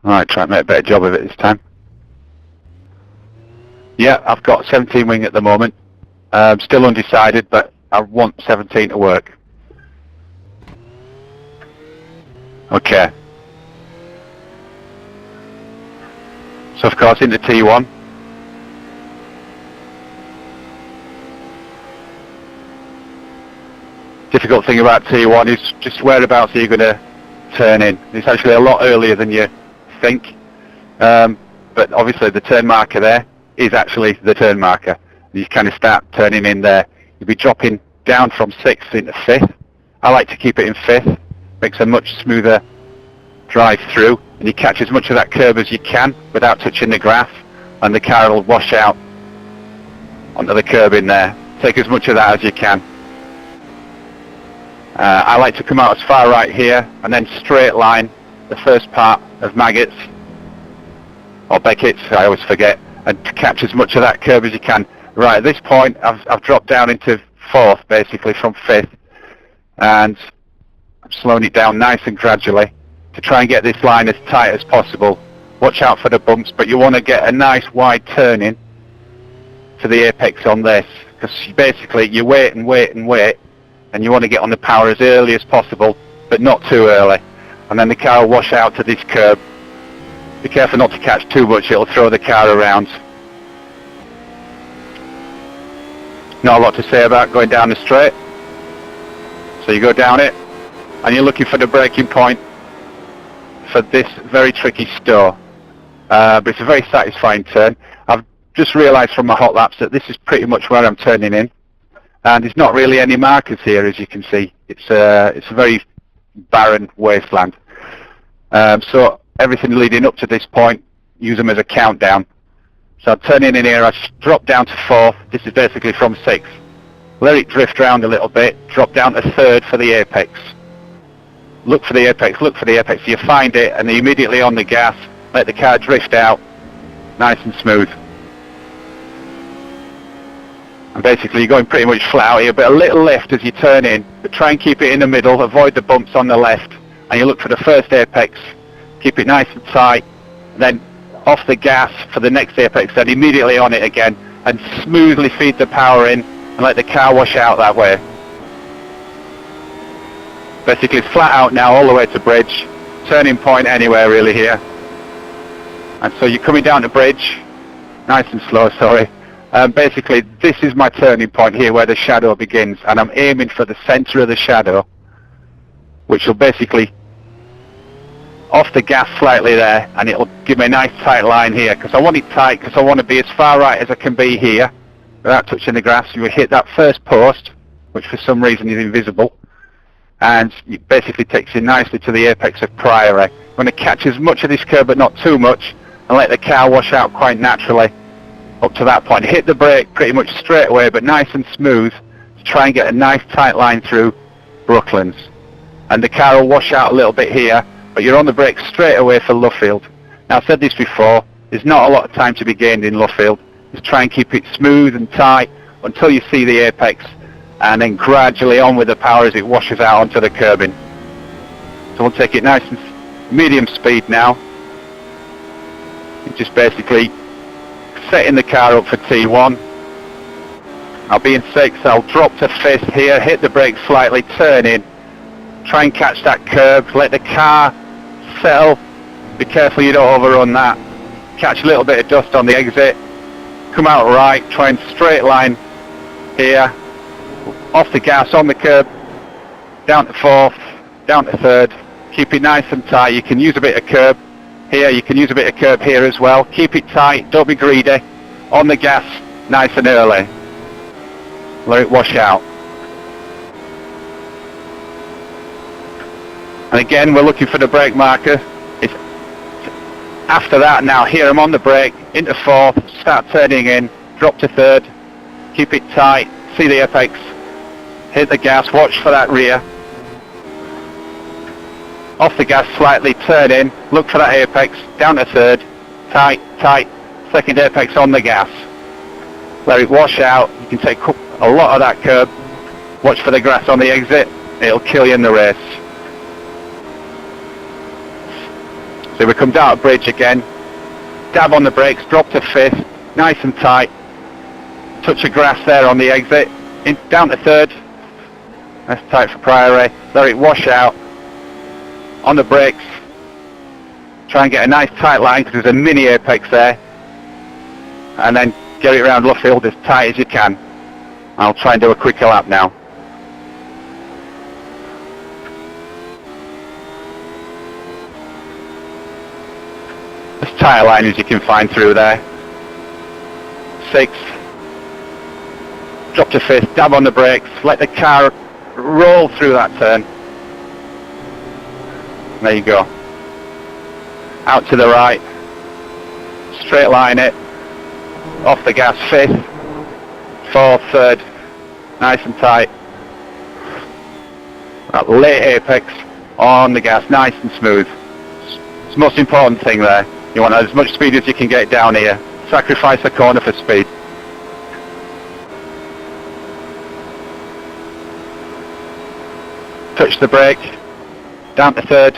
Alright, try and make a better job of it this time. Yeah, I've got 17 wing at the moment. Still undecided, but I want 17 to work. Okay. So of course into T1. Difficult thing about T1 is just whereabouts are you going to turn in. It's actually a lot earlier than you think. But obviously the turn marker there is actually the turn marker. You kind of start turning in there. You'll be dropping down from 6th into 5th. I like to keep it in 5th. Makes a much smoother drive through, and you catch as much of that curb as you can without touching the grass, and the car will wash out onto the curb in there. Take as much of that as you can. I like to come out as far right here and then straight line the first part of Maggots or Beckett's, I always forget, and to catch as much of that curb as you can. Right, at this point I've dropped down into 4th basically from 5th, and I'm slowing it down nice and gradually to try and get this line as tight as possible. Watch out for the bumps, but you want to get a nice wide turn in to the apex on this, because basically you wait and wait and wait, and you want to get on the power as early as possible, but not too early, and then the car will wash out to this curb. Be careful not to catch too much, it'll throw the car around. Not a lot to say about going down the straight. So you go down it, and you're looking for the braking point for this very tricky stow. But it's a very satisfying turn. I've just realised from my hot laps that this is pretty much where I'm turning in, and there's not really any markers here, as you can see. It's a very barren wasteland. So everything leading up to this point, use them as a countdown. So I'm turning in here, I drop down to 4th, this is basically from 6th. Let it drift around a little bit, drop down to 3rd for the apex. Look for the apex, look for the apex, you find it, and immediately on the gas, let the car drift out, nice and smooth. And basically you're going pretty much flat out here, but a little lift as you turn in, but try and keep it in the middle, avoid the bumps on the left, and you look for the first apex, keep it nice and tight, and then off the gas for the next apex, then immediately on it again, and smoothly feed the power in, and let the car wash out that way. Basically flat out now all the way to bridge, turning point anywhere really here. And so you're coming down the bridge, nice and slow, sorry. Basically this is my turning point here where the shadow begins, and I'm aiming for the centre of the shadow, which will basically off the gas slightly there, and it'll give me a nice tight line here, because I want it tight, because I want to be as far right as I can be here without touching the grass. You will hit that first post, which for some reason is invisible, and it basically takes you nicely to the apex of Priory. You want to catch as much of this curb but not too much, and let the car wash out quite naturally up to that point. Hit the brake pretty much straight away, but nice and smooth, to try and get a nice tight line through Brooklands. And the car will wash out a little bit here, but you're on the brake straight away for Luffield. Now I've said this before, there's not a lot of time to be gained in Luffield. Just try and keep it smooth and tight until you see the apex, and then gradually on with the power as it washes out onto the curbing. So we'll take it nice and medium speed now. Just basically setting the car up for T1. I'll be in 6th, I'll drop to 5th here, hit the brake slightly, turn in. Try and catch that curb, let the car settle, be careful you don't overrun that, catch a little bit of dust on the exit, come out right, try and straight line here, off the gas, on the curb, down to 4th, down to 3rd, keep it nice and tight. You can use a bit of curb here, you can use a bit of curb here as well, keep it tight, don't be greedy, on the gas nice and early, let it wash out. And again, we're looking for the brake marker. It's after that now. Here I'm on the brake, into 4th, start turning in, drop to 3rd, keep it tight, see the apex, hit the gas, watch for that rear. Off the gas slightly, turn in, look for that apex, down to 3rd, tight, tight, second apex on the gas. Let it wash out, you can take a lot of that curb, watch for the grass on the exit, it'll kill you in the race. So we come down a bridge again, dab on the brakes, drop to fifth, nice and tight, touch of grass there on the exit, down to third, that's tight for priority, let it wash out, on the brakes, try and get a nice tight line because there's a mini apex there, and then get it around Luffield as tight as you can. I'll try and do a quicker lap now. As tight a line as you can find through there. Sixth. Drop to fifth, dab on the brakes, let the car roll through that turn. There you go. Out to the right. Straight line it. Off the gas, fifth. Fourth, third. Nice and tight. That late apex on the gas, nice and smooth. It's the most important thing there. You want as much speed as you can get down here. Sacrifice the corner for speed. Touch the brake. Down to third.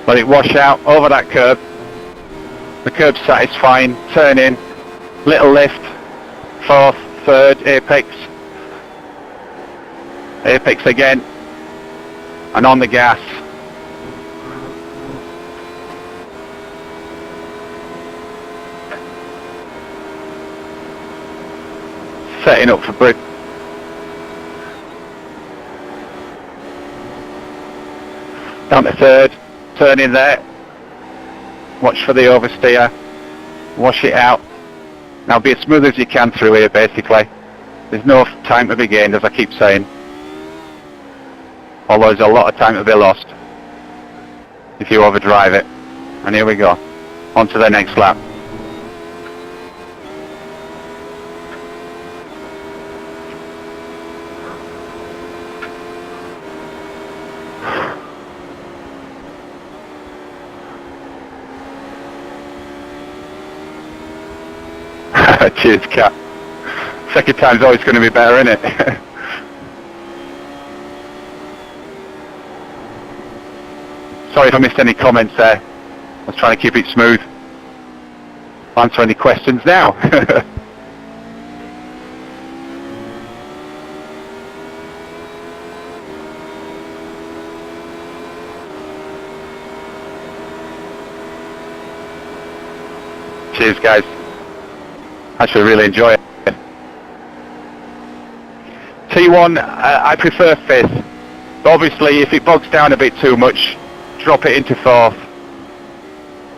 Let it wash out over that curb. The curb's satisfying. Turn in. Little lift. Fourth, third, apex. Apex again. And on the gas. Setting up for bridge. Down to third. Turn in there. Watch for the oversteer. Wash it out. Now be as smooth as you can through here basically. There's no time to be gained, as I keep saying. Although there's a lot of time to be lost if you overdrive it. And here we go. On to the next lap. Cheers, Cat. Second time's always going to be better, isn't it? Sorry if I missed any comments there. I was trying to keep it smooth. I'll answer any questions now. Cheers, guys. I should really enjoy it. T1, I prefer fifth. But obviously, if it bogs down a bit too much, drop it into fourth.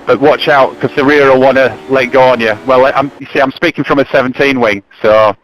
But watch out, because the rear will want to let go on you. Well, you see, I'm speaking from a 17 wing, so